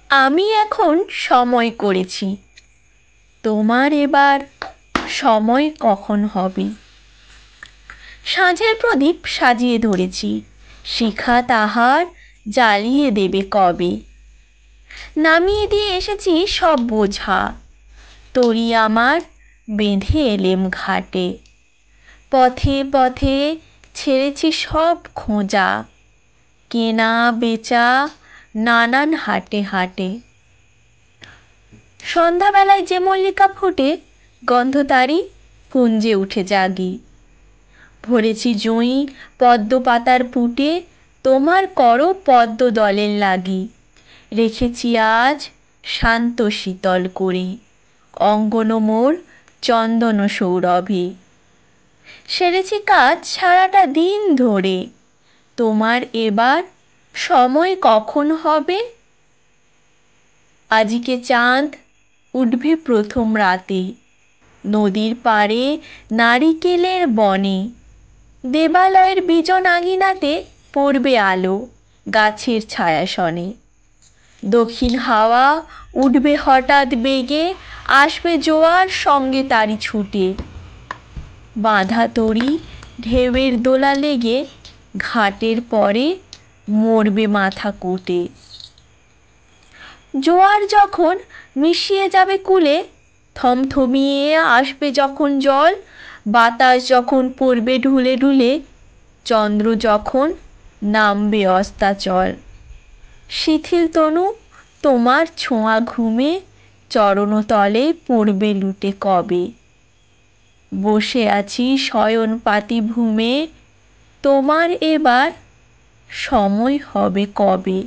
আমি এখন সময় করেছি, তোমার এবার সময় কখন হবে? সাঁঝের প্রদীপ সাজিয়ে ধরেছি, শিখা তাহার জ্বালিয়ে দেবে কবে। নামিয়ে দিয়ে এসেছি সব বোঝা, তরি আমার বেঁধে এলেম ঘাটে। পথে পথে ছেড়েছি সব খোঁজা, কেনা বেচা নানান হাটে হাটে। সন্ধ্যাবেলায় যে মল্লিকা ফোটে, গন্ধ তারই কুঞ্জে উঠে জাগি। ভরেছি জুঁই পদ্ম পাতার পুটে, তোমার করো পদ্ম দলের লাগি। রেখেছি আজ শান্ত শীতল করে, অঙ্গন মোর চন্দন সৌরভে। সেরেছি কাজ সারাটা দিন ধরে, তোমার এবার সময় কখন হবে? আজিকে চাঁদ উঠবে প্রথম রাতে, নদীর পাড়ে নারিকেলের বনে। দেবালয়ের বিজন আঙিনাতে পড়বে আলো গাছের ছায়াসনে। দক্ষিণ হাওয়া উঠবে হঠাৎ বেগে, আসবে জোয়ার সঙ্গে তারি ছুটে। বাঁধা তরি ঢেউয়ের দোলা লেগে, ঘাটের পরে মরবে মাথা কুটে। জোয়ার যখন মিশিয়ে যাবে কূলে, থমথমিয়ে আসবে যখন জল, বাতাস যখন পড়বে ঢুলে ঢুলে, চন্দ্র যখন নামবে অস্তাচল। শিথিল তনু তোমার ছোঁয়া ঘুমে, চরণতলে পড়বে লুটে কবে। বসে আছি শয়ন পাতি ভূমে, তোমার এবার সময় হবে কবে?